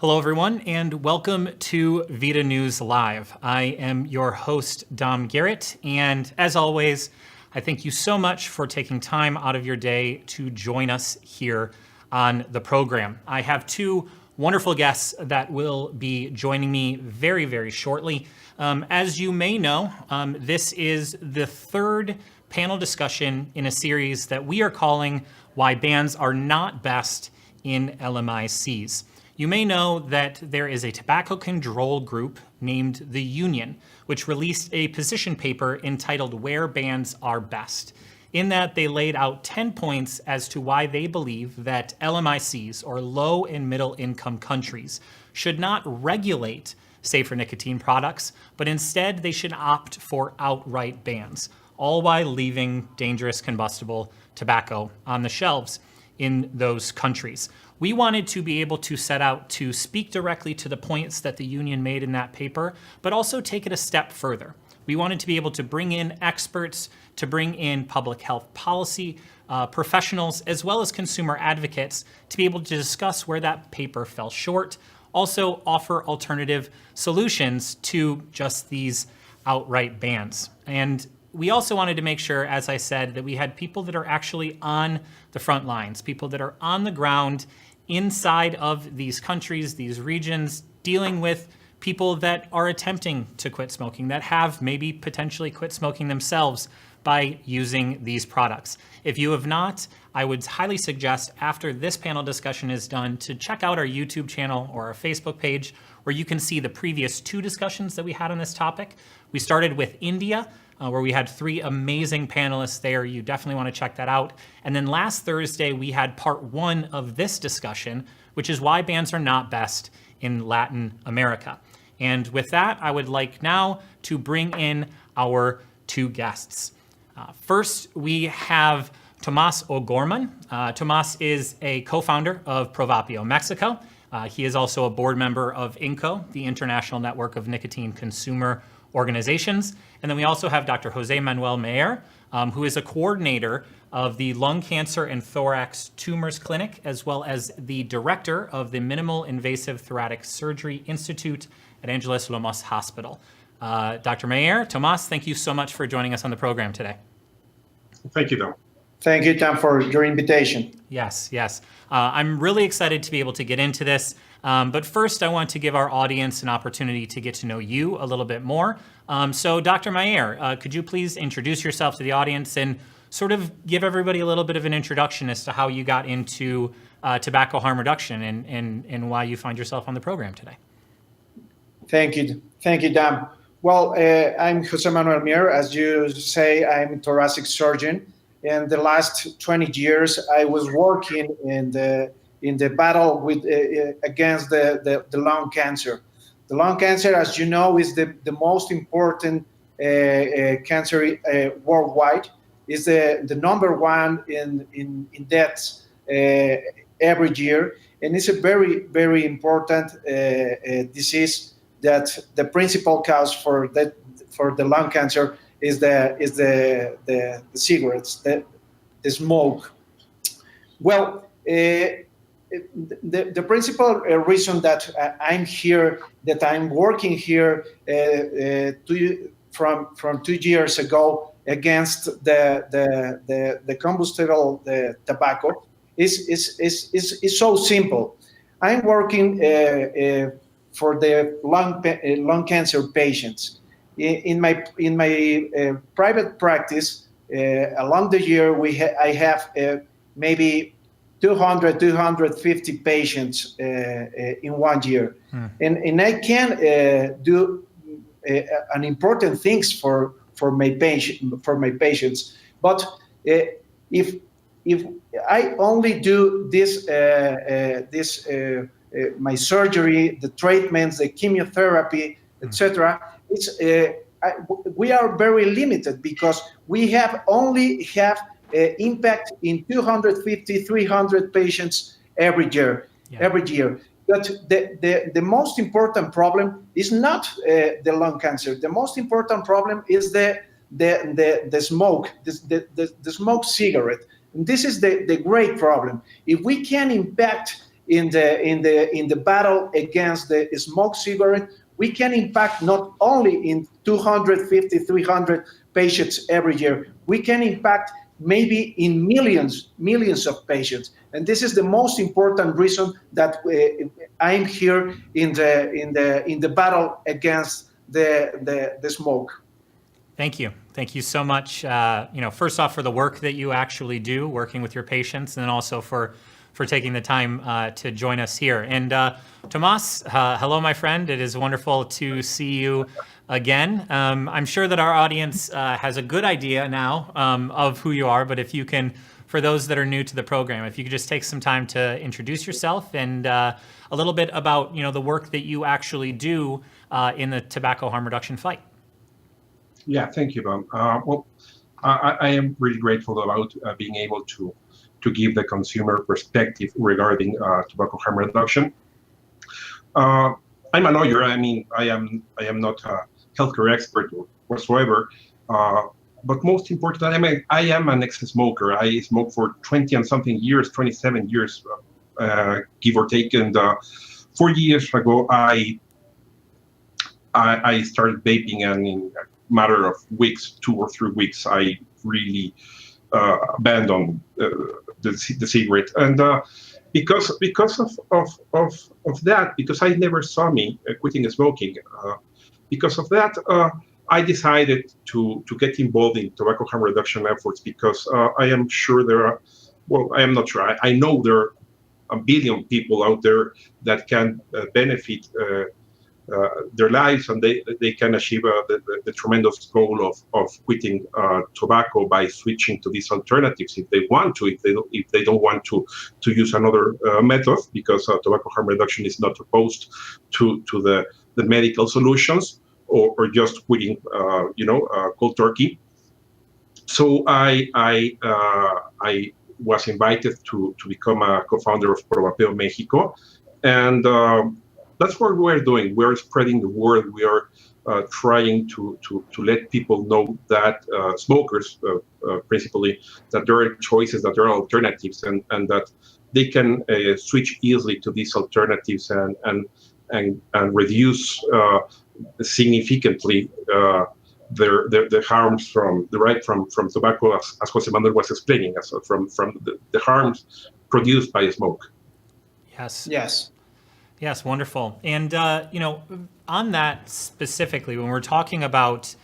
Hello, everyone, and welcome to VIDA News Live. I am your host, Dom Garrett, and as always, I thank you so much for taking time out of your day to join us here on the program. I have two wonderful guests that will be joining me very, very shortly. As you may know, this is the third panel discussion in a series that we are calling Why Bans Are Not Best in LMICs. You may know that there is a tobacco control group named the Union, which released a position paper entitled Where Bans Are Best. In that, they laid out 10 points as to why they believe that LMICs, or low and middle income countries, should not regulate safer nicotine products, but instead they should opt for outright bans, all while leaving dangerous combustible tobacco on the shelves in those countries. We wanted to be able to set out to speak directly to the points that the Union made in that paper, but also take it a step further. We wanted to be able to bring in experts, to bring in public health policy professionals, as well as consumer advocates, to be able to discuss where that paper fell short, also offer alternative solutions to just these outright bans. And we also wanted to make sure, as I said, that we had people that are actually on the front lines, people that are on the ground inside of these countries, these regions, dealing with people that are attempting to quit smoking, that have maybe potentially quit smoking themselves by using these products. If you have not, I would highly suggest after this panel discussion is done to check out our YouTube channel or our Facebook page, where you can see the previous two discussions that we had on this topic. We started with India, where we had three amazing panelists there. You definitely want to check that out. And then last Thursday, we had part one of this discussion, which is why bans are not best in Latin America. And with that, I would like now to bring in our two guests. First, we have Tomas O'Goman. Tomas is a co-founder of Pro-Vapeo Mexico. He is also a board member of INCO, the International Network of Nicotine Consumer Organizations. And then we also have Dr. Jose Manuel Mir, who is a coordinator of the Lung Cancer and Thorax Tumors Clinic, as well as the director of the Minimal Invasive Thoracic Surgery Institute at Angeles Lomas Hospital. Dr. Mier, Tomas, thank you so much for joining us on the program today. Thank you, Tom. Thank you, Tom, for your invitation. Yes. I'm really excited to be able to get into this. But first, I want to give our audience an opportunity to get to know you a little bit more. So Dr. Mier, could you please introduce yourself to the audience and sort of give everybody a little bit of an introduction as to how you got into tobacco harm reduction and why you find yourself on the program today? Thank you, Dom. Well, I'm Jose Manuel Mir. As you say, I'm a thoracic surgeon. In the last 20 years, I was working in the battle with against the lung cancer. The lung cancer, as you know, is the most important cancer worldwide. Is the number one in deaths every year, and it's a very, very important disease. That the principal cause for the lung cancer is the cigarettes, the smoke. Well, the principal reason that I'm here, that I'm working here from 2 years ago against the combustible tobacco is so simple. I'm working for the lung cancer patients. In my private practice, along the year, I have maybe 250 patients in 1 year, and I can do an important things for my patients. But if I only do this my surgery, the treatments, the chemotherapy, etc. We are very limited because we only have impact in 250, 300 patients every year. But the most important problem is not the lung cancer. The most important problem is the smoke, the smoke cigarette. And this is the great problem. If we can impact in the battle against the smoke cigarette, we can impact not only in 250, 300 patients every year. We can impact maybe in millions of patients. And this is the most important reason that I'm here in the battle against the smoke. Thank you. Thank you so much. First off, for the work that you actually do, working with your patients, and then also for taking the time to join us here. And Tomas, hello, my friend. It is wonderful to see you again. I'm sure that our audience has a good idea now of who you are, but if you can, for those that are new to the program, if you could just take some time to introduce yourself and a little bit about the work that you actually do in the tobacco harm reduction fight. Yeah, thank you, Dom. Well, I am really grateful about being able to give the consumer perspective regarding tobacco harm reduction. I'm a lawyer. I mean, I am not a healthcare expert whatsoever. But most importantly, I am an ex-smoker. I smoked for 20 and something years, 27 years, give or take. And 4 years ago, I started vaping, and in a matter of weeks, 2 or 3 weeks, I really abandoned the cigarette. And because of that, because I never saw me quitting smoking, because of that, I decided to get involved in tobacco harm reduction efforts, because I am sure there are, well, I am not sure, I know there are a billion people out there that can benefit their lives, and they can achieve the tremendous goal of quitting tobacco by switching to these alternatives if they want to, if they don't want to use another method, because tobacco harm reduction is not opposed to the medical solutions, or just quitting cold turkey. So I was invited to become a co-founder of Pro-Vapeo Mexico, and that's what we're doing. We're spreading the word. We are trying to let people know that smokers, principally, that there are choices, that there are alternatives, and that they can switch easily to these alternatives and reduce significantly the harms from tobacco, as Jose Manuel was explaining, from the harms produced by smoke. Yes, wonderful. And on that specifically, when we're talking about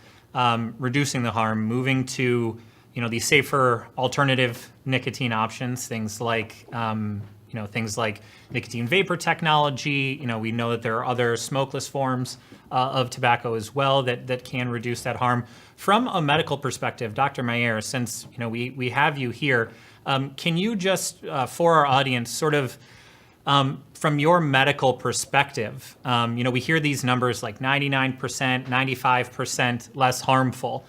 reducing the harm, moving to these safer alternative nicotine options, things like nicotine vapor technology. We know that there are other smokeless forms of tobacco as well that can reduce that harm. From a medical perspective, Dr. Mier, since we have you here, can you just for our audience sort of from your medical perspective, we hear these numbers like 99%, 95% less harmful.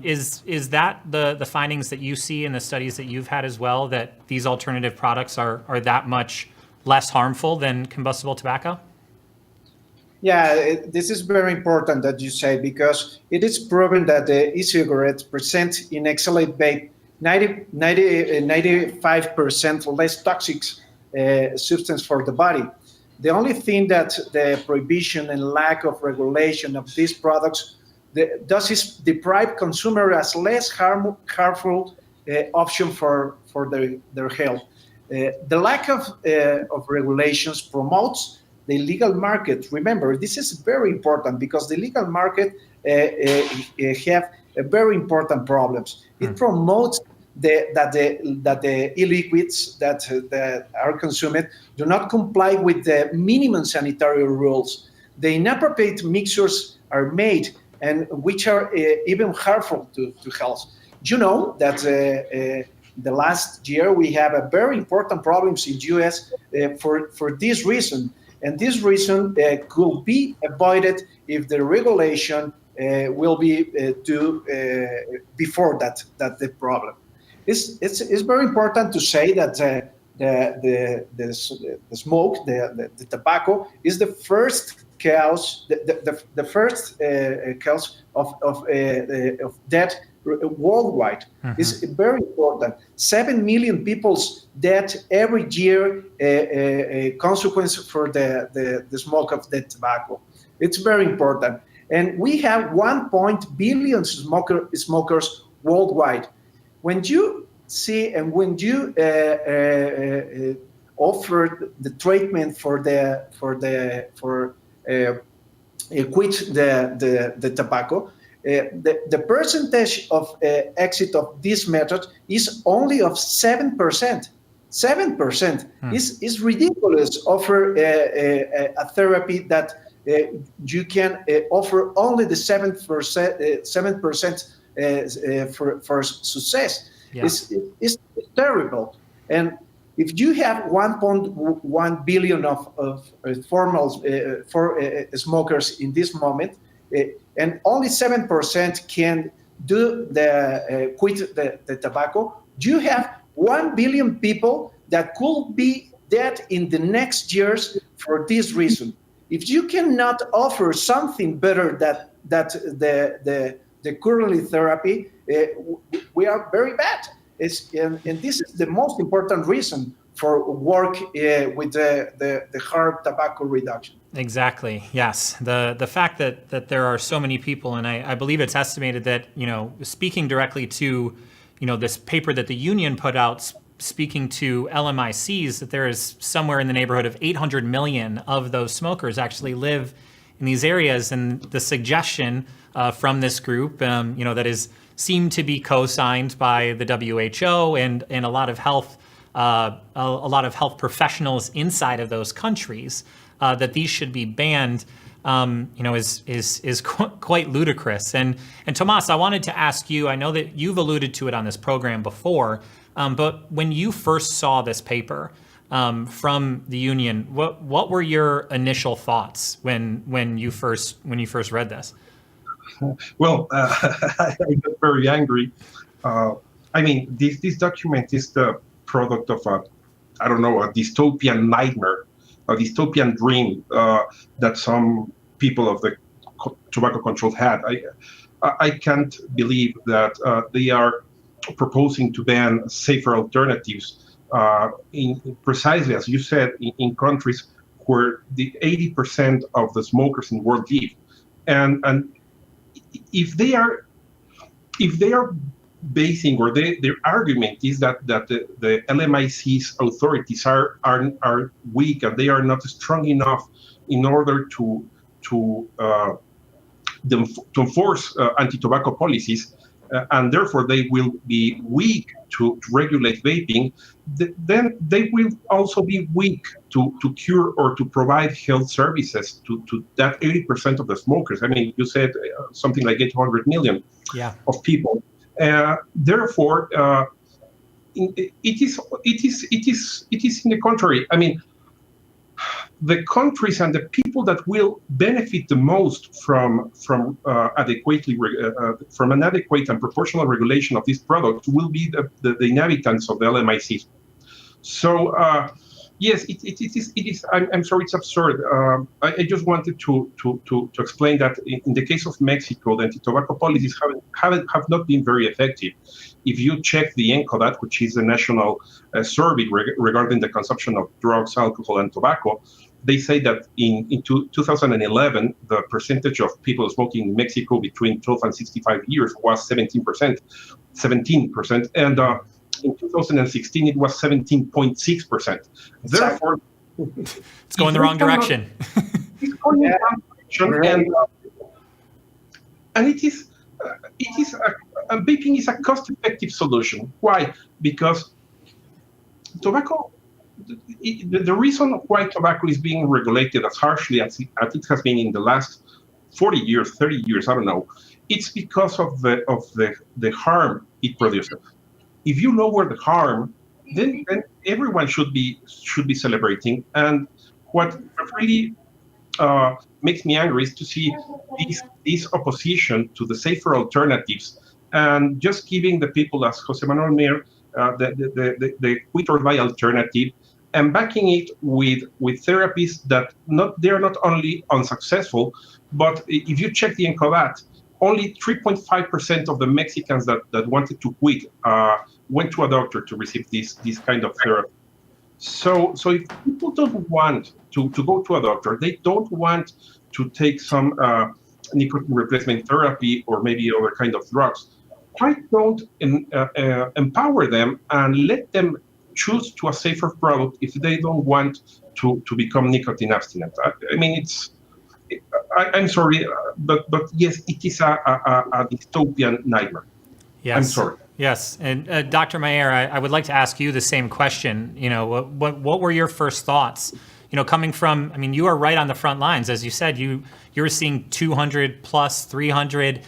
Is that the findings that you see in the studies that you've had as well, that these alternative products are that much less harmful than combustible tobacco? Yeah, this is very important that you say, because it is proven that the e-cigarettes present in exhalate vape 95% less toxic substance for the body. The only thing that the prohibition and lack of regulation of these products does is deprive consumer as less harmful option for their health. The lack of regulations promotes the legal market. Remember, this is very important, because the legal market have very important problems. It promotes that the e-liquids that are consumed do not comply with the minimum sanitary rules. The inappropriate mixtures are made, and which are even harmful to health. You know that the last year we have a very important problems in US for this reason, and this reason could be avoided if the regulation will be before that the problem. It's very important to say that the smoke, the tobacco, is the first cause, the first cause of death worldwide. It's very important. 7 million people dead every year, a consequence for the smoke of the tobacco. It's very important. And we have 1 billion smokers worldwide. When you see and when you offer the treatment for quit the tobacco, the percentage of exit of this method is only of 7%. 7% is ridiculous. Offer a therapy that you can offer only the 7% for success. Yeah. It's terrible. And if you have 1.1 billion of formal for smokers in this moment, and only 7% can do the quit the tobacco, you have 1 billion people that could be dead in the next years for this reason. If you cannot offer something better that the currently therapy, we are very bad. And this is the most important reason for work with the hard tobacco reduction. Exactly. Yes. The fact that there are so many people, and I believe it's estimated that, speaking directly to, this paper that the union put out, speaking to LMICs, that there is somewhere in the neighborhood of 800 million of those smokers actually live in these areas. And the suggestion from this group, that is seemed to be co-signed by the WHO and a lot of health professionals inside of those countries, that these should be banned, is quite ludicrous. And Tomas, I wanted to ask you, I know that you've alluded to it on this program before, but when you first saw this paper from the union, what were your initial thoughts when you first read this? Well, I got very angry. This document is the product of a dystopian nightmare, a dystopian dream that some people of the tobacco control had. I can't believe that they are proposing to ban safer alternatives in precisely, as you said, in countries where the 80% of the smokers in the world live. And if they are basing, or their argument is that the LMIC's authorities are weak and they are not strong enough in order to enforce anti-tobacco policies, and therefore they will be weak to regulate vaping, then they will also be weak to cure or to provide health services to that 80% of the smokers. I mean, you said something like 800 million of people. Therefore, it is in the contrary. I mean, the countries and the people that will benefit the most from an adequate and proportional regulation of this product will be the inhabitants of the LMICs. So yes, it is. I'm sorry, it's absurd. I just wanted to explain that in the case of Mexico, the anti-tobacco policies have not been very effective. If you check the NCODAT, which is the national survey regarding the consumption of drugs, alcohol, and tobacco, they say that in 2011, the percentage of people smoking in Mexico between 12 and 65 years was 17%, and in 2016 it was 17.6%. Therefore, it's going the wrong direction. It's going in the wrong direction, and it is vaping is a cost-effective solution. Why? Because tobacco. The reason why tobacco is being regulated as harshly as it has been in the last 40 years, 30 years, I don't know, it's because of the harm it produces. If you lower the harm, then everyone should be celebrating. And what really makes me angry is to see this opposition to the safer alternatives and just giving the people, as Jose Manuel Mir, the quit or buy alternative, and backing it with therapies that they are not only unsuccessful, but if you check the NCODAT, only 3.5% of the Mexicans that wanted to quit went to a doctor to receive this kind of therapy. So if people don't want to go to a doctor, they don't want to take some nicotine replacement therapy or maybe other kind of drugs, why don't empower them and let them choose to a safer product if they don't want to become nicotine abstinent? I mean, I'm sorry, but yes, it is a dystopian nightmare. Yes. I'm sorry. Yes, and Dr. Mier, I would like to ask you the same question. You know, what were your first thoughts? You know, coming from, I mean, you are right on the front lines, as you said. You're seeing 200 plus 300,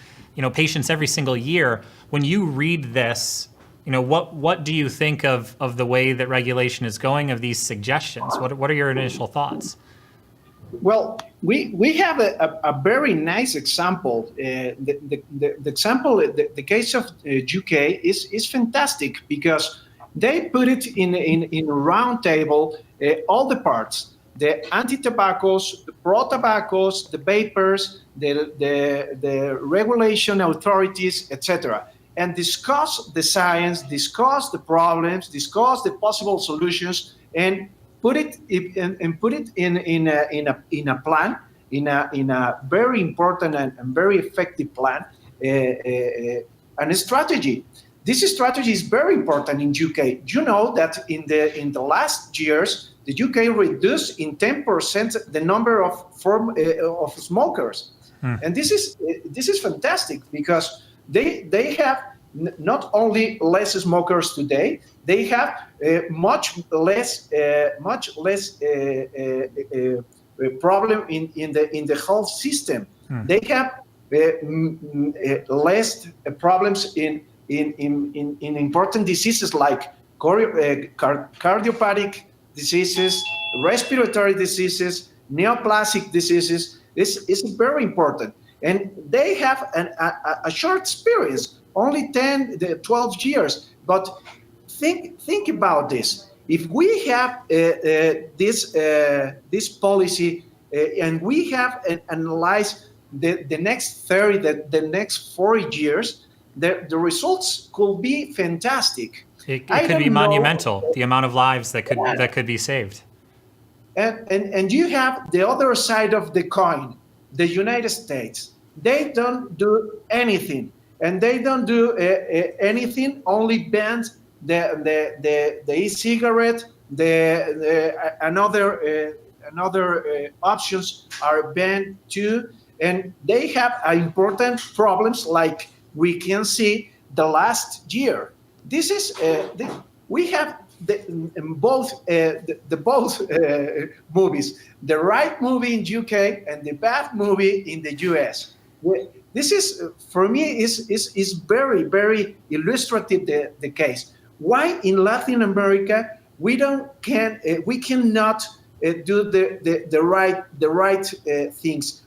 patients every single year. When you read this, what do you think of the way that regulation is going, of these suggestions? What are your initial thoughts? Well, we have a very nice example. The example, the case of UK is fantastic because they put it in a round table, all the parts, the anti-tobaccos, the pro-tobaccos, the vapors, the regulation authorities, etc., and discuss the science, discuss the problems, discuss the possible solutions, and put it in a plan, in a very important and very effective plan, and a strategy. This strategy is very important in UK. You know that in the last years, the UK reduced in 10% the number of smokers, and this is fantastic because they have not only less smokers today, they have much less problem in the health system. They have less problems in important diseases like cardiopathic diseases, respiratory diseases, neoplastic diseases. This is very important, and they have a short experience, only 10, 12 years. But think about this. If we have this policy and we have analyzed the next 30, the next 40 years, the results could be fantastic. It could be monumental, the amount of lives that could be saved. And you have the other side of the coin, the United States. They don't do anything, and they don't do anything. Only bans the e-cigarette. Another options are banned too, and they have important problems like we can see the last year. This is we have both movies, the right movie in UK and the bad movie in the US. This is, for me, is very, very illustrative, the case. Why in Latin America we cannot do the right things?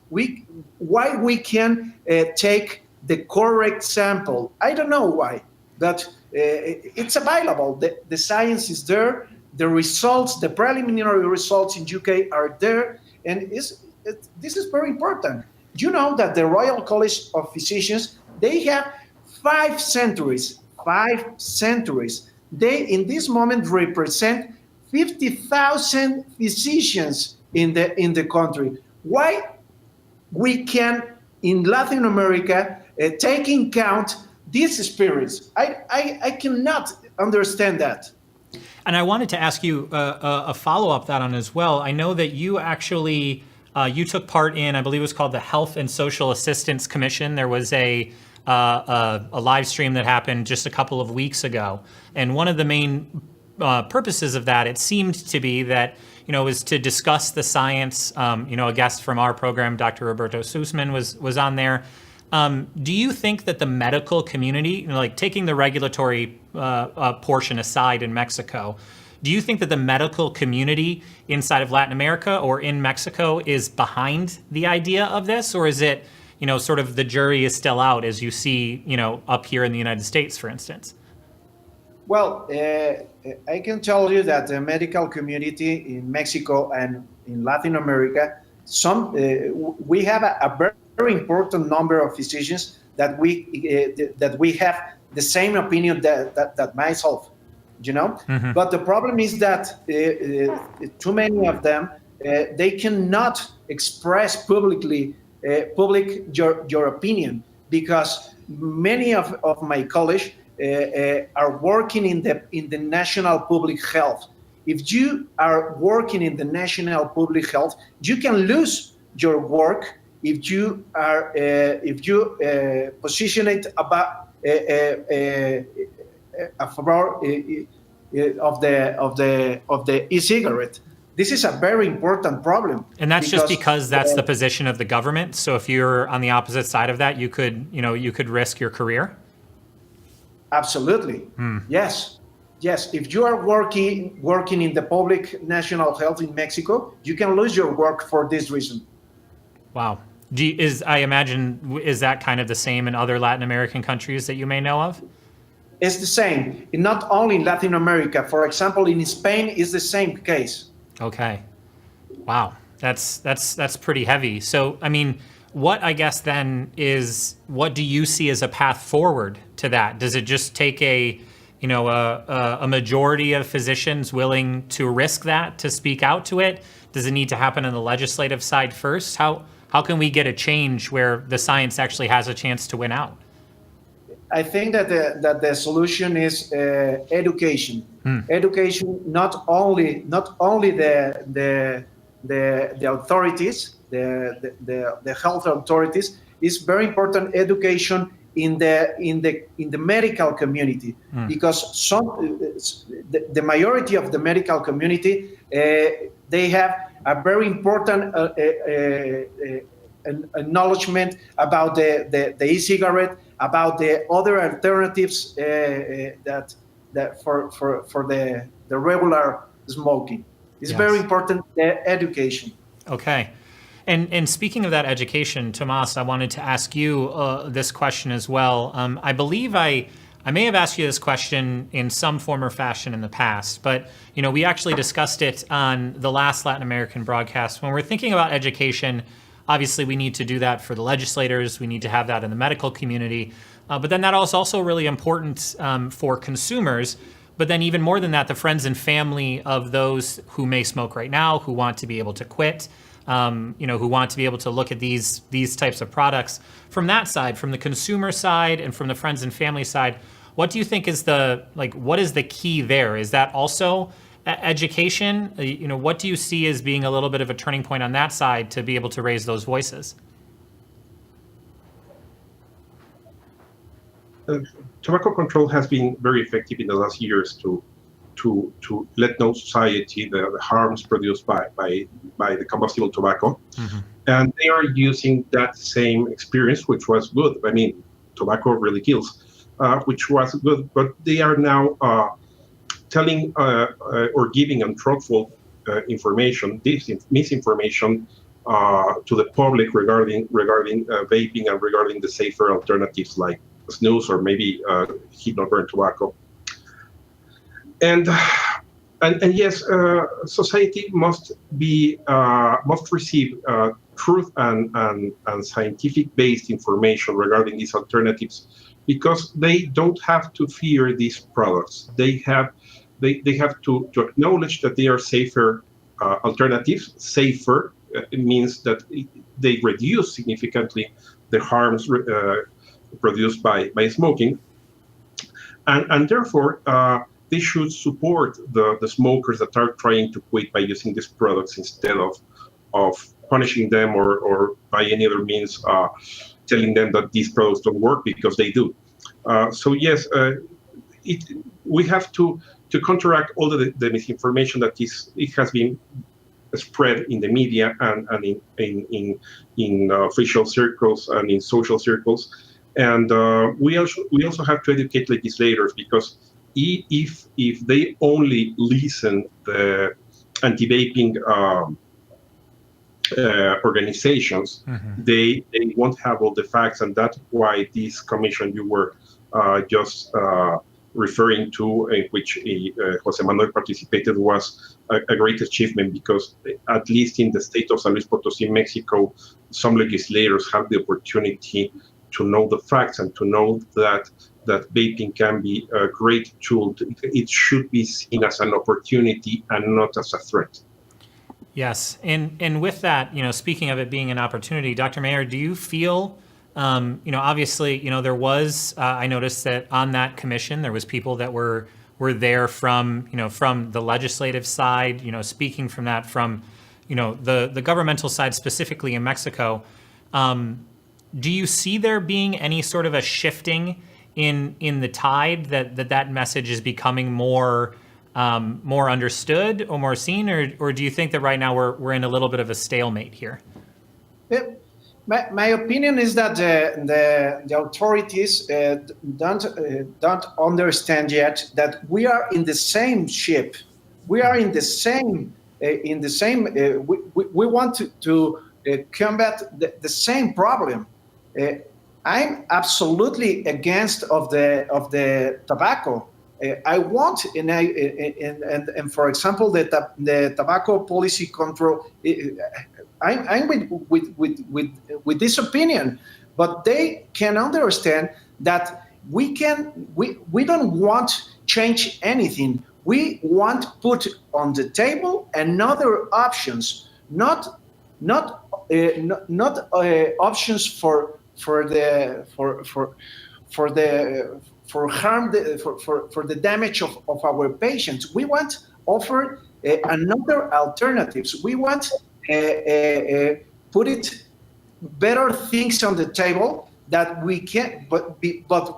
Why we can take the correct sample? I don't know why, but it's available. The science is there. The results, the preliminary results in UK are there, and this is very important. You know that the Royal College of Physicians, they have 5 centuries. 5 centuries. They, in this moment, represent 50,000 physicians in the country. Why we can, in Latin America, take in count this experience? I cannot understand that. And I wanted to ask you a follow-up that on as well. I know that you actually you took part in, I believe it was called the Health and Social Assistance Commission. There was a live stream that happened just a couple of weeks ago, and one of the main purposes of that, it seemed to be that was to discuss the science. A guest from our program, Dr. Roberto Sussman, was on there. Do you think that the medical community, like taking the regulatory portion aside in Mexico, do you think that the medical community inside of Latin America or in Mexico is behind the idea of this? Or is it, sort of the jury is still out, as you see, up here in the United States, for instance? Well, I can tell you that the medical community in Mexico and in Latin America, we have a very very important number of physicians that we have the same opinion that myself, you know. Mm-hmm. But the problem is that too many of them they cannot express publicly your opinion, because many of my colleagues are working in the national public health. If you are working in the national public health, you can lose your work if you are position it about a favor of the e-cigarette. This is a very important problem. And that's just because that's the position of the government. So if you're on the opposite side of that, you could risk your career. Absolutely. Yes. If you are working in the public national health in Mexico, you can lose your work for this reason. Wow. I imagine, is that kind of the same in other Latin American countries that you may know of? It's the same. Not only in Latin America. For example, in Spain, it's the same case. Okay. Wow. That's pretty heavy. So, I mean, what I guess then is, what do you see as a path forward to that? Does it just take a majority of physicians willing to risk that, to speak out to it? Does it need to happen on the legislative side first? How can we get a change where the science actually has a chance to win out? I think that the solution is education. Education, not only the authorities, the health authorities. Is very important. Education in the medical community, because the majority of the medical community they have a very important acknowledgement about the e-cigarette, about the other alternatives that for the regular smoking. It's very important, education. Okay. And speaking of that education, Tomas, I wanted to ask you this question as well. I believe I may have asked you this question in some form or fashion in the past, but we actually discussed it on the last Latin American broadcast. When we're thinking about education, obviously we need to do that for the legislators. We need to have that in the medical community. But then that is also really important for consumers. But then even more than that, the friends and family of those who may smoke right now, who want to be able to quit, who want to be able to look at these types of products. From that side, from the consumer side and from the friends and family side, what do you think is what is the key there? Is that also education? What do you see as being a little bit of a turning point on that side to be able to raise those voices? Tobacco control has been very effective in the last years to let know society the harms produced by the combustible tobacco. Mm-hmm. And they are using that same experience, which was good. I mean, tobacco really kills, which was good, but they are now telling or giving untruthful information, misinformation to the public regarding vaping and regarding the safer alternatives like snus or maybe heat-not-burn tobacco. And yes, society must receive truth and scientific-based information regarding these alternatives, because they don't have to fear these products. They have to acknowledge that they are safer alternatives. Safer it means that they reduce significantly the harms produced by smoking, and therefore they should support the smokers that are trying to quit by using these products instead of punishing them or by any other means telling them that these products don't work, because they do. So yes, we have to counteract all the misinformation that it has been spread in the media and in official circles and in social circles. And we also have to educate legislators, because if they only listen the anti-vaping organizations, mm-hmm. they won't have all the facts, and that's why this commission you were just referring to, in which Jose Manuel participated, was a great achievement, because at least in the state of San Luis Potosí, Mexico, some legislators have the opportunity to know the facts and to know that vaping can be a great tool. It should be seen as an opportunity and not as a threat. Yes, and with that, speaking of it being an opportunity, Dr. Mier, do you feel, obviously, there was, I noticed that on that commission, there was people that were there from the legislative side, speaking from that, from, the governmental side, specifically in Mexico. Do you see there being any sort of a shifting in the tide that message is becoming more understood or more seen, or do you think that right now we're in a little bit of a stalemate here? My opinion is that the authorities don't understand yet that we are in the same ship. We are in the same. We want to combat the same problem. I'm absolutely against of the tobacco. I want, and for example, the tobacco policy control. I'm with this opinion, but they can understand that we don't want change anything. We want to put on the table another options, not options for the damage of our patients. We want to offer another alternatives. We want put it better things on the table that we can, but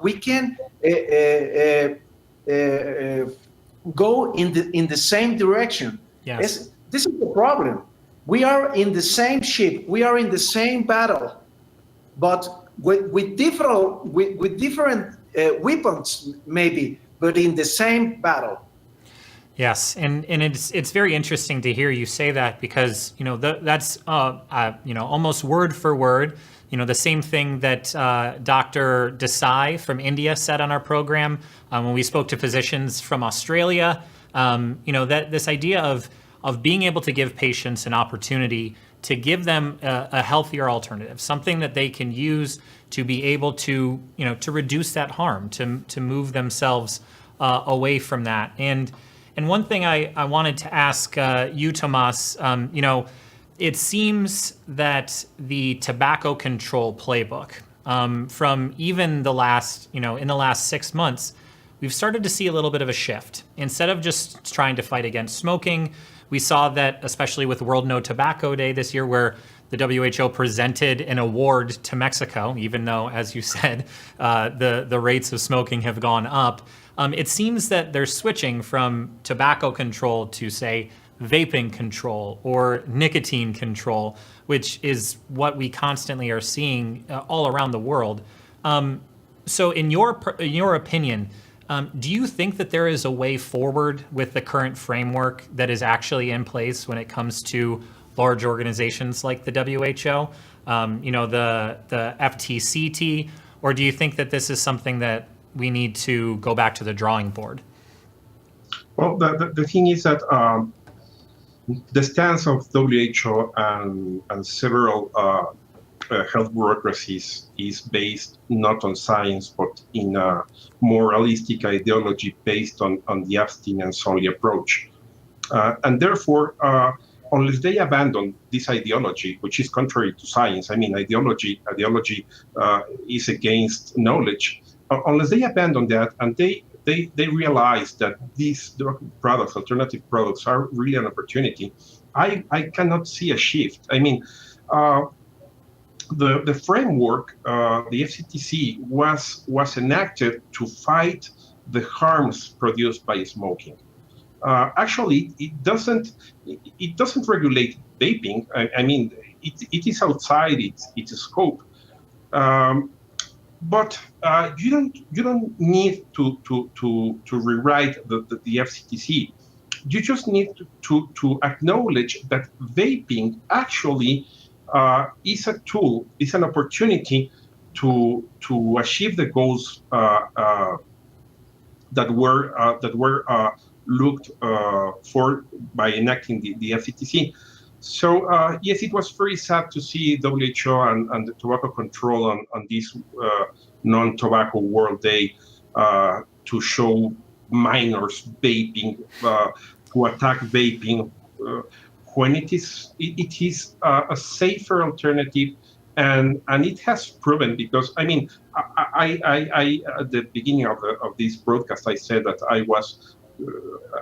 we can go in the same direction. Yes. This is the problem. We are in the same ship. We are in the same battle, but with different weapons, maybe, but in the same battle. Yes, and it's very interesting to hear you say that, because that's almost word for word the same thing that Dr. Desai from India said on our program when we spoke to physicians from Australia. That this idea of being able to give patients an opportunity to give them a healthier alternative, something that they can use to be able to to reduce that harm, to move themselves away from that. And one thing I wanted to ask you, Tomas, it seems that the tobacco control playbook, from even the last, in the last 6 months, we've started to see a little bit of a shift. Instead of just trying to fight against smoking, we saw that, especially with World No Tobacco Day this year, where the WHO presented an award to Mexico, even though, as you said, the rates of smoking have gone up. It seems that they're switching from tobacco control to, say, vaping control or nicotine control, which is what we constantly are seeing all around the world. So in your opinion, do you think that there is a way forward with the current framework that is actually in place when it comes to large organizations like the WHO, the FTCT, or do you think that this is something that we need to go back to the drawing board? Well, the thing is that the stance of WHO and several health bureaucracies is based not on science, but in a moralistic ideology based on the abstinence-only approach. And therefore, unless they abandon this ideology, which is contrary to science, I mean, ideology is against knowledge. Unless they abandon that and they realize that these products, alternative products, are really an opportunity, I cannot see a shift. I mean, the framework, the FCTC, was enacted to fight the harms produced by smoking. Actually, it doesn't regulate vaping. I mean, it is outside its scope. But you don't need to rewrite the FCTC. You just need to acknowledge that vaping actually is a tool, is an opportunity to achieve the goals that were looked for by enacting the FCTC. So yes, it was very sad to see WHO and the tobacco control on this non-tobacco World Day to show minors vaping, to attack vaping, when it is a safer alternative, and it has proven, because I mean, I at the beginning of this broadcast I said that I was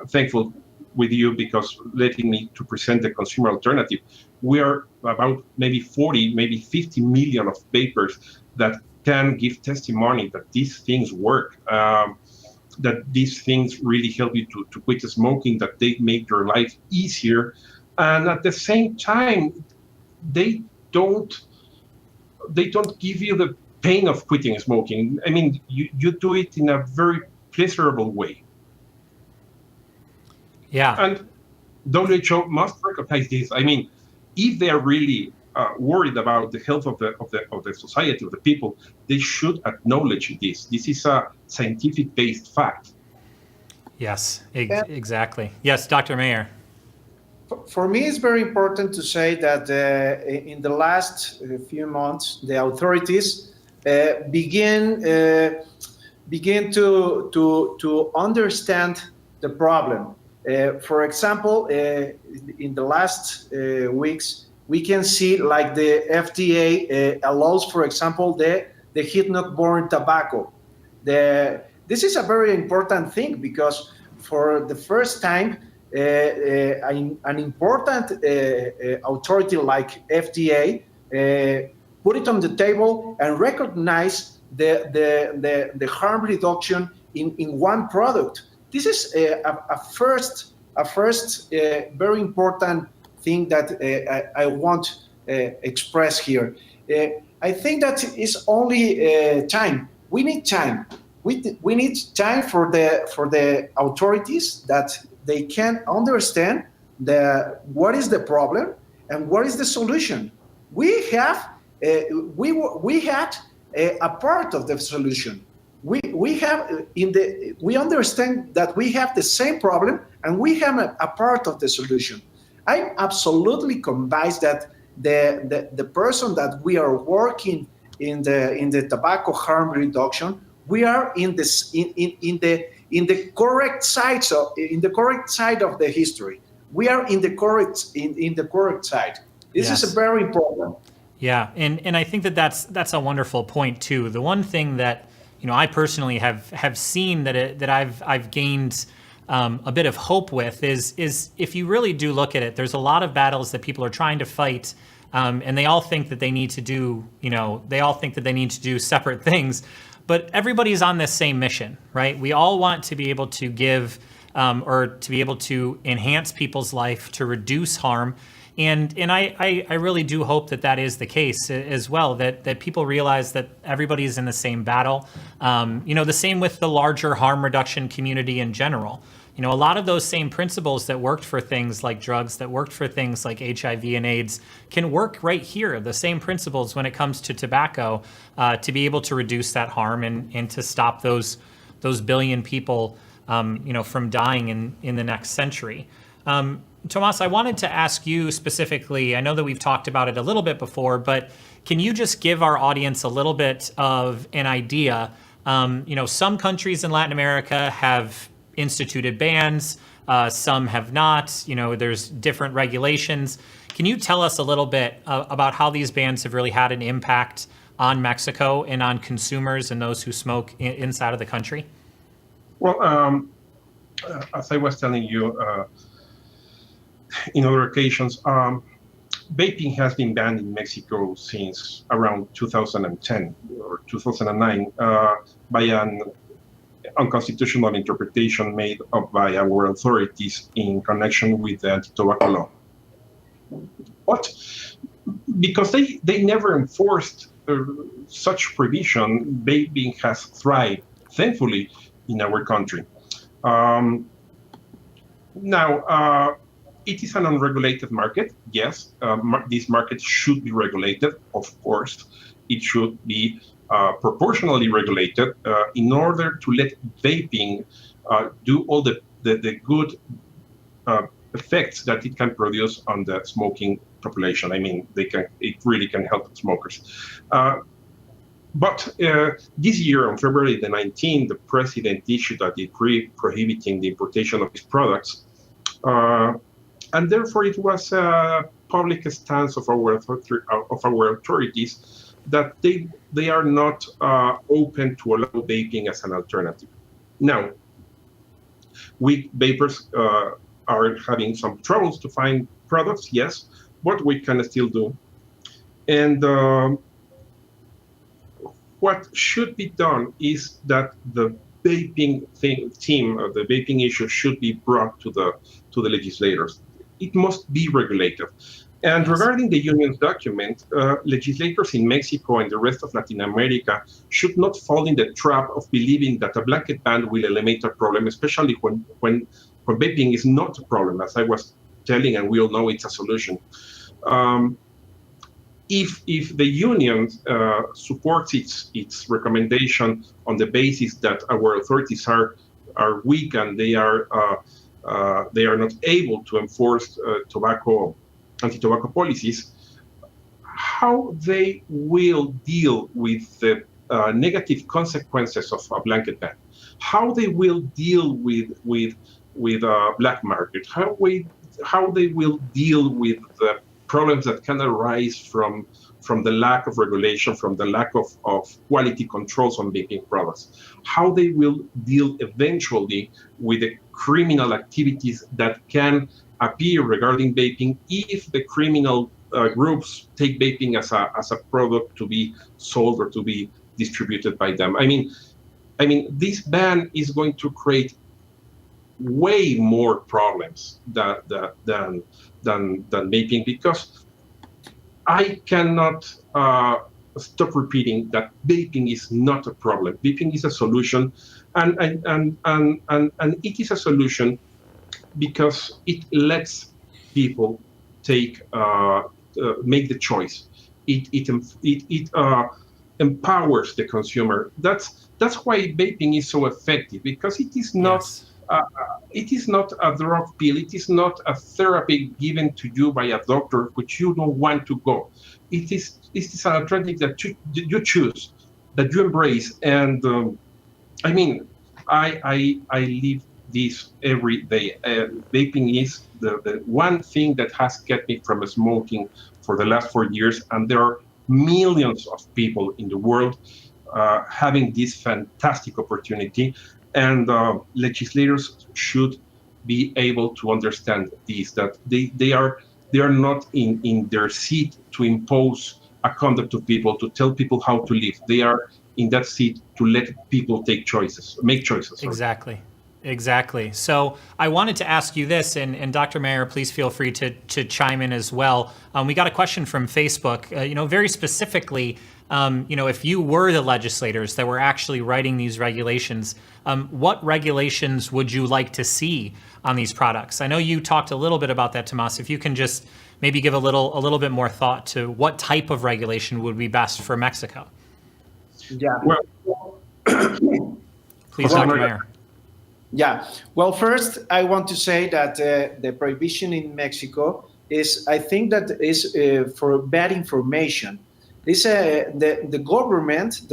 thankful with you because letting me to present the consumer alternative. We are about maybe 40, maybe 50 million of vapers that can give testimony that these things work, that these things really help you to quit smoking, that they make your life easier, and at the same time, they don't give you the pain of quitting smoking. I mean, you do it in a very pleasurable way. Yeah. And WHO must recognize this. I mean, if they are really worried about the health of the society, of the people, they should acknowledge this. This is a scientific-based fact. Yes, exactly. Yes, Dr. Mier. For me, it's very important to say that in the last few months, the authorities begin to understand the problem. For example, in the last weeks, we can see like the FDA allows, for example, the heat-not-burn tobacco. This is a very important thing because for the first time, an important authority like FDA put it on the table and recognize the harm reduction in one product. This is a first very important thing that I want express here. I think that is only time. We need time. We need time for the authorities that they can understand what is the problem and what is the solution. We have we had a part of the solution. We understand that we have the same problem and we have a part of the solution. I'm absolutely convinced that the person that we are working in the tobacco harm reduction, we are in the correct side. So in the correct side of the history, we are in the correct side. This is very important. Yeah, and I think that's a wonderful point too. The one thing that I personally have seen that I've gained a bit of hope with is if you really do look at it, there's a lot of battles that people are trying to fight, and they all think that they need to do separate things, but everybody's on this same mission, right? We all want to be able to give or to be able to enhance people's life, to reduce harm. And I really do hope that is the case as well, that people realize that everybody's in the same battle. The same with the larger harm reduction community in general. A lot of those same principles that worked for things like drugs, that worked for things like HIV and AIDS, can work right here. The same principles when it comes to tobacco, to be able to reduce that harm and to stop those billion people, from dying in the next century. Tomas, I wanted to ask you specifically, I know that we've talked about it a little bit before, but can you just give our audience a little bit of an idea? Some countries in Latin America have instituted bans, some have not. There's different regulations. Can you tell us a little bit about how these bans have really had an impact on Mexico and on consumers and those who smoke inside of the country? Well, as I was telling you, in other occasions, vaping has been banned in Mexico since around 2010 or 2009 by an unconstitutional interpretation made by our authorities in connection with the anti-tobacco law. But because they never enforced such provision, vaping has thrived, thankfully, in our country. Now, it is an unregulated market. Yes, this market should be regulated. Of course, it should be proportionally regulated in order to let vaping do all the good effects that it can produce on the smoking population. I mean, it really can help smokers. But this year, on February the 19th, the president issued a decree prohibiting the importation of these products. And therefore, it was a public stance of our authorities that they are not open to allow vaping as an alternative. Now, we vapers are having some troubles to find products, yes, but we can still do. And what should be done is that the vaping the vaping issue should be brought to the legislators. It must be regulated. And yes. Regarding the union's document, legislators in Mexico and the rest of Latin America should not fall in the trap of believing that a blanket ban will eliminate a problem, especially when vaping is not a problem, as I was telling, and we all know it's a solution. If the union supports its recommendation on the basis that our authorities are weak and they are not able to enforce anti-tobacco policies, how they will deal with the negative consequences of a blanket ban, how they will deal with black market, how they will deal with the problems that can arise from the lack of regulation, from the lack of quality controls on vaping products, how they will deal eventually with the criminal activities that can appear regarding vaping if the criminal groups take vaping as a product to be sold or to be distributed by them. I mean, this ban is going to create way more problems than vaping, because I cannot stop repeating that vaping is not a problem. Vaping is a solution, and it is a solution because it lets people make the choice. It empowers the consumer. That's why vaping is so effective, because it is not. Yes. It is not a drug pill. It is not a therapy given to you by a doctor which you don't want to go. It is an alternative that you choose, that you embrace. And I mean, I live this every day. Vaping is the one thing that has kept me from smoking for the last 4 years. And there are millions of people in the world having this fantastic opportunity. And legislators should be able to understand this, that they are not in their seat to impose a conduct to people, to tell people how to live. They are in that seat to let people make choices. Sorry. Exactly. So I wanted to ask you this, and Dr. Mier, please feel free to chime in as well. We got a question from Facebook, very specifically, if you were the legislators that were actually writing these regulations, what regulations would you like to see on these products? I know you talked a little bit about that, Tomas. If you can just maybe give a little bit more thought to what type of regulation would be best for Mexico. Yeah. Well, please, Dr. Mier. Yeah. Well, first, I want to say that the prohibition in Mexico is, I think, that is for bad information. This the government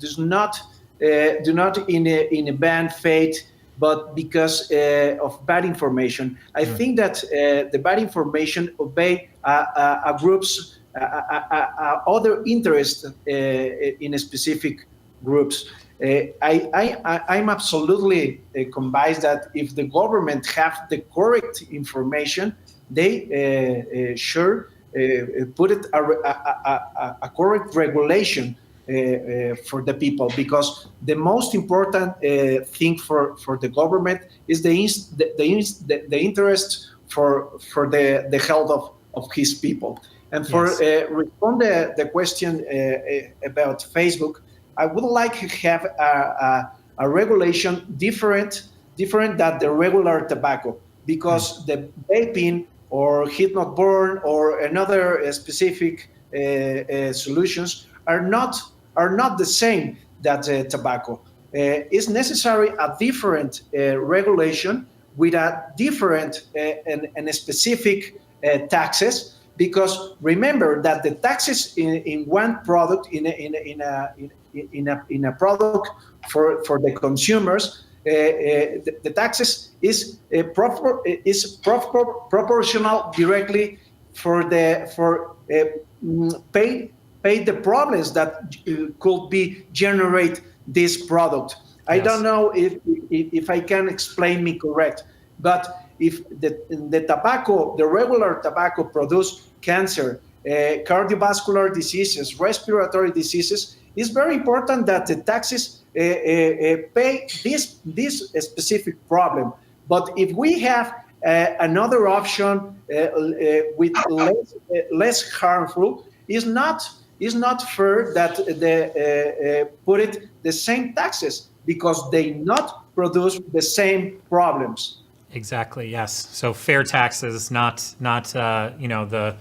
does not in a bad faith, but because of bad information. I think that the bad information obey a group's other interest in a specific groups. I'm absolutely convinced that if the government have the correct information, they sure put it a correct regulation for the people, because the most important thing for the government is the interest for the health of his people. And for respond the question about Facebook, I would like to have a regulation different than the regular tobacco, because the vaping or heat not burn or another specific solutions are not are not the same that tobacco. It's necessary a different regulation with a different and specific taxes, because remember that the taxes in one product, in a product for the consumers, the taxes is proportional directly for pay the problems that could be generate this product. I don't know if I can explain me correct, but if the regular tobacco produce cancer, cardiovascular diseases, respiratory diseases, it's very important that the taxes pay this specific problem. But if we have another option with less harmful, is not fair that they put it the same taxes, because they not produce the same problems. Exactly. Yes. So fair taxes, not the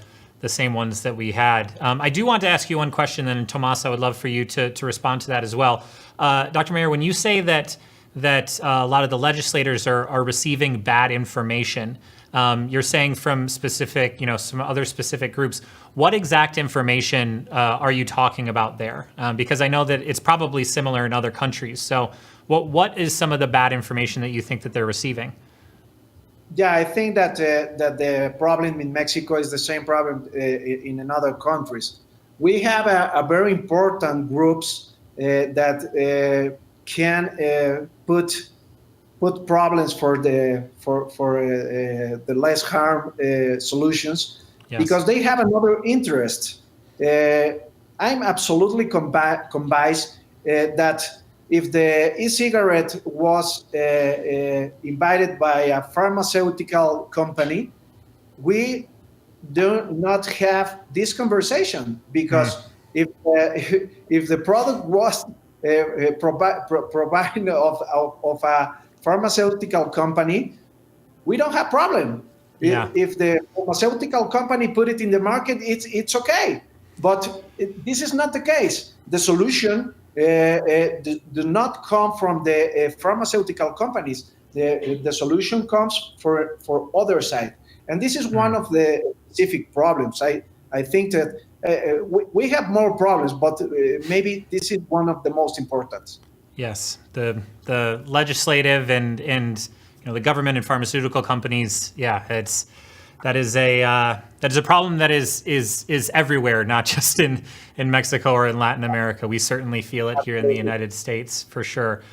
same ones that we had. I do want to ask you one question, and Tomas, I would love for you to respond to that as well. Dr. Mier, when you say that a lot of the legislators are receiving bad information, you're saying from specific, some other specific groups. What exact information are you talking about there? Because I know that it's probably similar in other countries. So what is some of the bad information that you think that they're receiving? Yeah, I think that the problem in Mexico is the same problem in other countries. We have a very important groups that can put problems for the less harm solutions, yes, because they have another interest. I'm absolutely convinced that if the e-cigarette was invited by a pharmaceutical company, we do not have this conversation, because if the product was provided of a pharmaceutical company, we don't have problem. Yeah. If the pharmaceutical company put it in the market, it's okay. But this is not the case. The solution do not come from the pharmaceutical companies. The solution comes for other side, and this is one of the specific problems. I think that we have more problems, but maybe this is one of the most important. Yes, the legislative and the government and pharmaceutical companies. Yeah, that is a problem that is everywhere, not just in Mexico or in Latin America. We certainly feel it here in the United States for sure.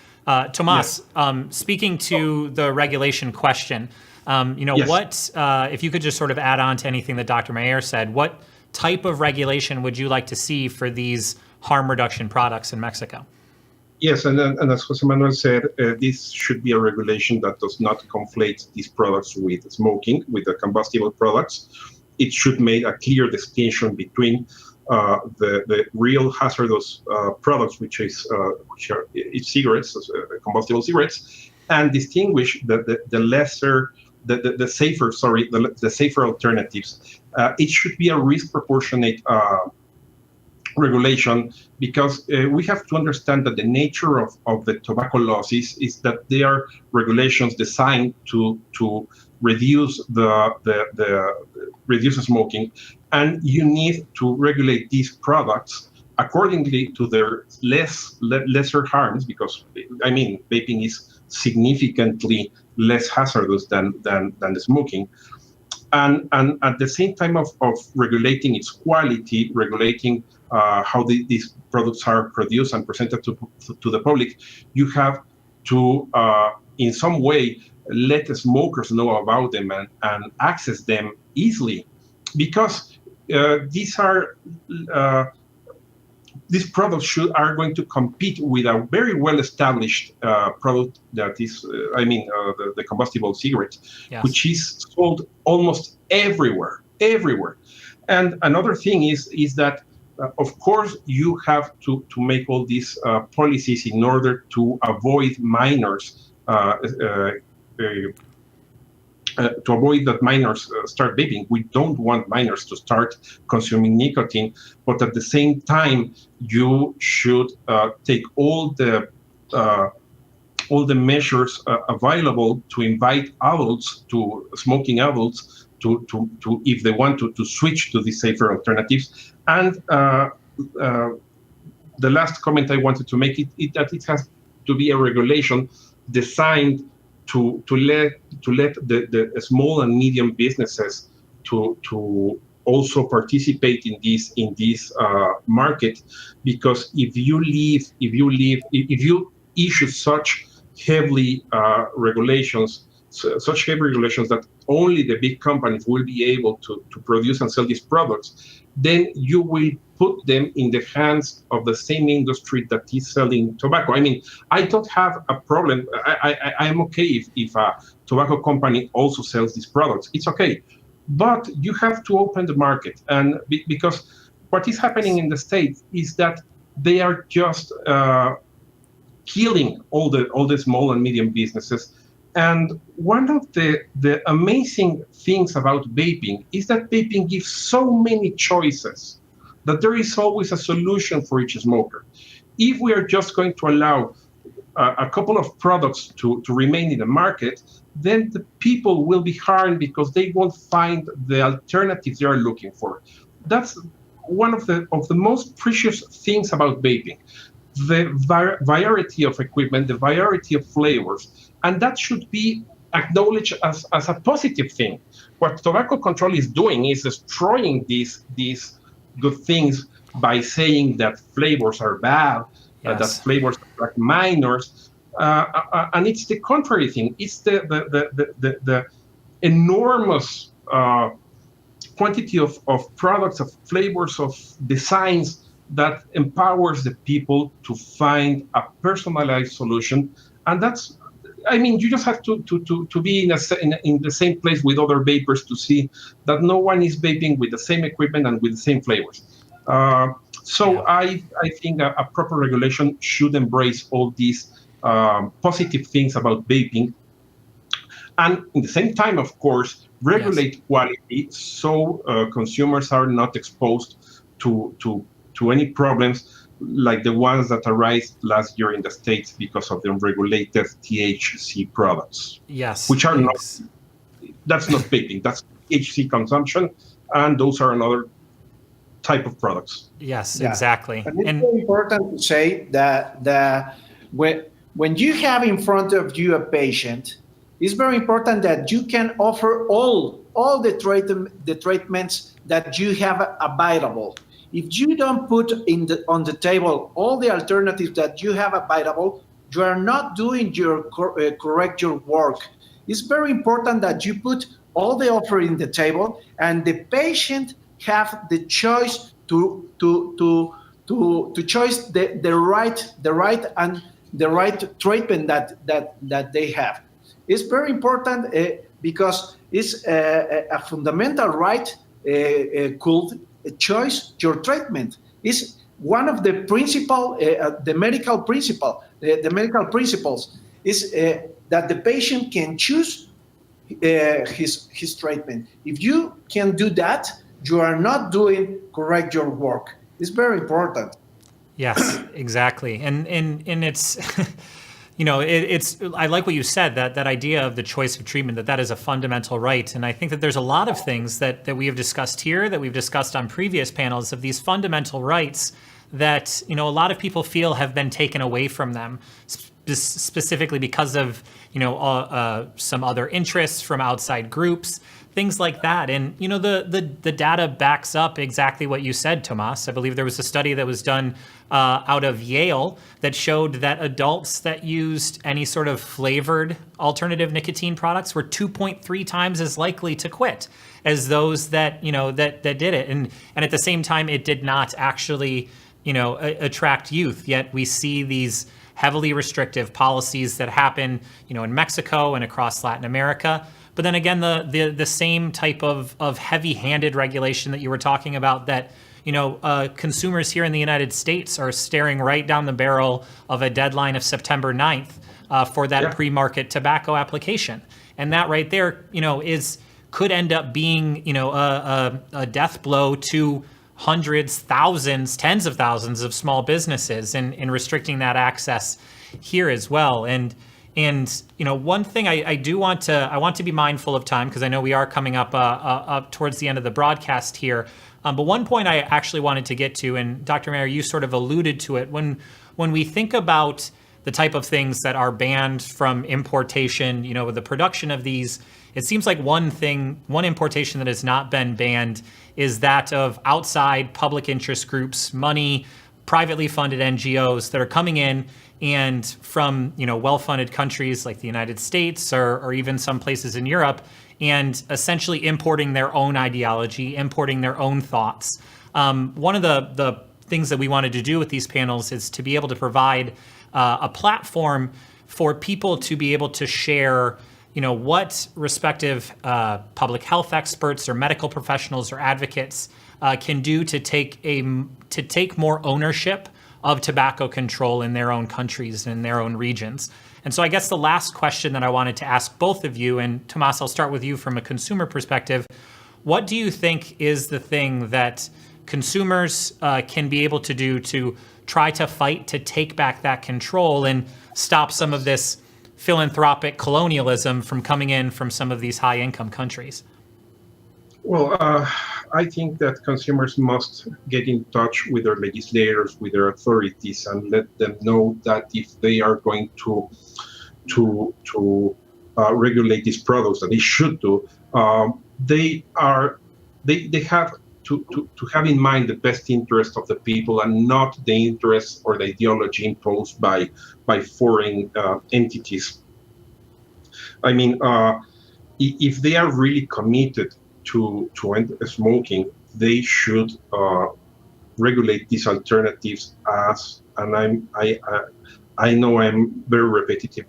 Tomas, speaking to the regulation question, yes, what if you could just sort of add on to anything that Dr. Mier said, what type of regulation would you like to see for these harm reduction products in Mexico? Yes, and as Jose Manuel said, this should be a regulation that does not conflate these products with smoking, with the combustible products. It should make a clear distinction between the real hazardous products, which are cigarettes, combustible cigarettes, and distinguish the safer alternatives. It should be a risk proportionate regulation, because we have to understand that the nature of the tobacco laws is that they are regulations designed to reduce reduce smoking, and you need to regulate these products accordingly to their lesser harms, because vaping is significantly less hazardous than the smoking. And at the same time of regulating its quality, regulating how these products are produced and presented to the public, you have to, in some way, let the smokers know about them and access them easily, because these products are going to compete with a very well-established product that is, the combustible cigarette, yes, which is sold almost everywhere. And another thing is that, of course, you have to make all these policies in order to avoid minors to avoid that minors start vaping. We don't want minors to start consuming nicotine, but at the same time, you should take all the measures available to invite adults, to smoking adults, to if they want to switch to these safer alternatives. And the last comment I wanted to make that it has to be a regulation designed to let the small and medium businesses to also participate in this market, because if you issue such heavy regulations that only the big companies will be able to produce and sell these products, then you will put them in the hands of the same industry that is selling tobacco. I mean, I don't have a problem. I'm okay if a tobacco company also sells these products. It's okay. But you have to open the market. And because what is happening in the States is that they are just killing all the small and medium businesses. And one of the amazing things about vaping is that vaping gives so many choices that there is always a solution for each smoker. If we are just going to allow a couple of products to remain in the market, then the people will be harmed because they won't find the alternatives they are looking for. That's one of the most precious things about vaping. The variety of equipment, the variety of flavors, and that should be acknowledged as a positive thing. What tobacco control is doing is destroying these good things by saying that flavors are bad, that flavors attract minors, and it's the contrary thing. It's the enormous quantity of products, of flavors, of designs that empowers the people to find a personalized solution. And that's, I mean, you just have to be in the same place with other vapers to see that no one is vaping with the same equipment and with the same flavors. I think a proper regulation should embrace all these positive things about vaping. And at the same time, of course, regulate quality so consumers are not exposed to any problems like the ones that arose last year in the States because of the unregulated THC products. Yes. Which are that's not vaping, that's THC consumption, and those are another type of products. Yes, exactly. And it's very important to say that when you have in front of you a patient, it's very important that you can offer all the treatments that you have available. If you don't put on the table all the alternatives that you have available, you are not doing your correct work. It's very important that you put all the offer in the table, and the patient have the choice to choose the right treatment that they have. It's very important because it's a fundamental right called choice your treatment. Is one of the principal the medical principles is that the patient can choose his treatment. If you can do that, you are not doing correct your work. It's very important. Yes, exactly. And it's it's I like what you said, that idea of the choice of treatment, that is a fundamental right. And I think that there's a lot of things that we have discussed here, that we've discussed on previous panels, of these fundamental rights that a lot of people feel have been taken away from them, specifically because of some other interests from outside groups, things like that. And the data backs up exactly what you said, Tomas. I believe there was a study that was done out of Yale that showed that adults that used any sort of flavored alternative nicotine products were 2.3 times as likely to quit as those that that did it. And at the same time, it did not actually attract youth. Yet we see these heavily restrictive policies that happen in Mexico and across Latin America. But then again, the same type of heavy-handed regulation that you were talking about, that consumers here in the United States are staring right down the barrel of a deadline of September 9th for that pre-market tobacco application. And that right there, could end up being, a death blow to hundreds, thousands, tens of thousands of small businesses in restricting that access here as well. And one thing I want to be mindful of time, because I know we are coming up towards the end of the broadcast here. But one point I actually wanted to get to, and Dr. Mier, you sort of alluded to it, when we think about the type of things that are banned from importation, with the production of these, it seems like one importation that has not been banned is that of outside public interest groups, money, privately funded NGOs that are coming in and from, well-funded countries like the United States or even some places in Europe, and essentially importing their own ideology, importing their own thoughts. One of the things that we wanted to do with these panels is to be able to provide a platform for people to be able to share what respective public health experts or medical professionals or advocates can do to take more ownership of tobacco control in their own countries and in their own regions. And so I guess the last question that I wanted to ask both of you, and Tomas, I'll start with you from a consumer perspective. What do you think is the thing that consumers can be able to do to try to fight to take back that control and stop some of this philanthropic colonialism from coming in from some of these high-income countries? Well, I think that consumers must get in touch with their legislators, with their authorities, and let them know that if they are going to regulate these products, that they should do, they have to have in mind the best interest of the people and not the interest or the ideology imposed by foreign entities. I mean, if they are really committed to end smoking, they should regulate these alternatives and I know I'm very repetitive,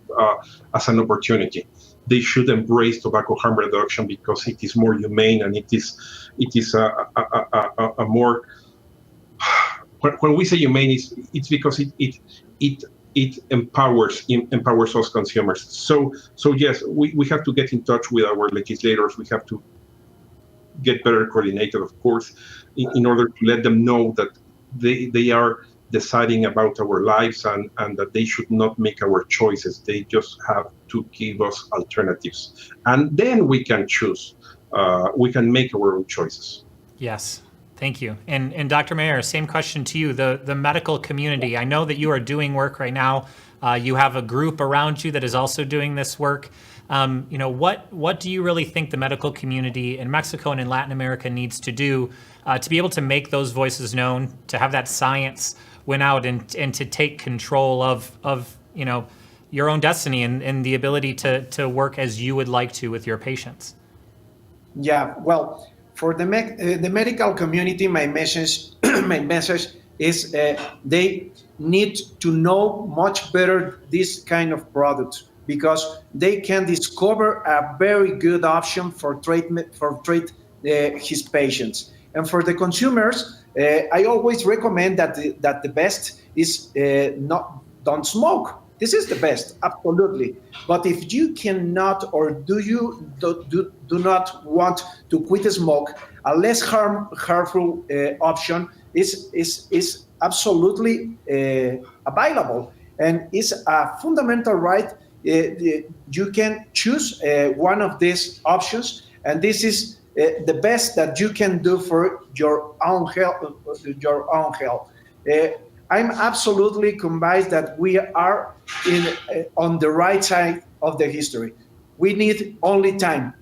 as an opportunity. They should embrace tobacco harm reduction because it is more humane and it is a more. When we say humane, it's because it empowers us consumers. So yes, we have to get in touch with our legislators. We have to get better coordinated, of course, in order to let them know that they are deciding about our lives and that they should not make our choices. They just have to give us alternatives. And then we can choose. We can make our own choices. Yes. Thank you. And Dr. Mier, same question to you. The medical community, I know that you are doing work right now. You have a group around you that is also doing this work. What do you really think the medical community in Mexico and in Latin America needs to do to be able to make those voices known, to have that science win out and to take control of your own destiny and the ability to work as you would like to with your patients? Yeah, well, for the medical community, my message is they need to know much better this kind of products, because they can discover a very good option for treat his patients. And for the consumers, I always recommend that the best is don't smoke. This is the best, absolutely. But if you cannot or do not want to quit smoke, a less harmful option is absolutely available, and is a fundamental right. You can choose one of these options, and this is the best that you can do for your own health. I'm absolutely convinced that we are on the right side of the history. We need only time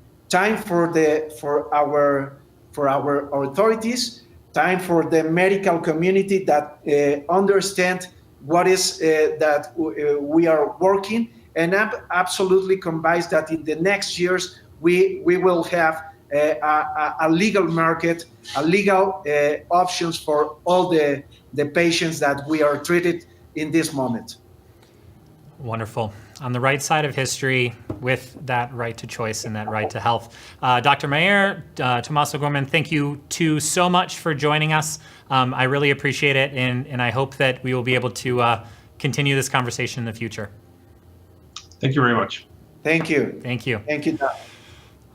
for our authorities, time for the medical community that understand what is that we are working. And I'm absolutely convinced that in the next years we will have a legal market, a legal options for all the patients that we are treated in this moment. Wonderful. On the right side of history with that right to choice and that right to health. Dr. Mier, Tomas O'Goman, thank you two so much for joining us. I really appreciate it, and I hope that we will be able to continue this conversation in the future. Thank you very much. Thank you. Thank you. Thank you, Dom.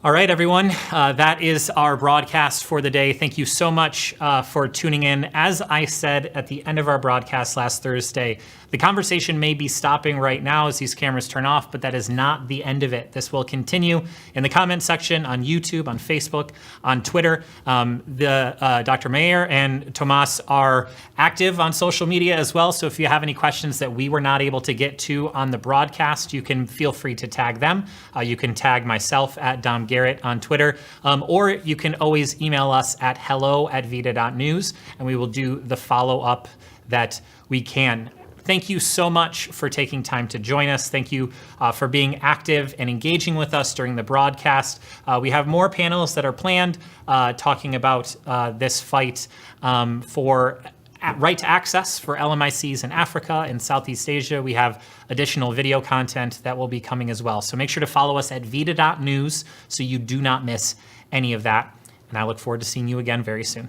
All right, everyone. That is our broadcast for the day. Thank you so much for tuning in. As I said at the end of our broadcast last Thursday, the conversation may be stopping right now as these cameras turn off, but that is not the end of it. This will continue in the comment section on YouTube, on Facebook, on Twitter. Dr. Mier and Tomas are active on social media as well. So if you have any questions that we were not able to get to on the broadcast, you can feel free to tag them. You can tag myself at Dom Garrett on Twitter, or you can always email us at hello@vida.news, and we will do the follow-up that we can. Thank you so much for taking time to join us. Thank you for being active and engaging with us during the broadcast. We have more panels that are planned talking about this fight for right to access for LMICs in Africa and Southeast Asia. We have additional video content that will be coming as well. So make sure to follow us at vida.news so you do not miss any of that. And I look forward to seeing you again very soon.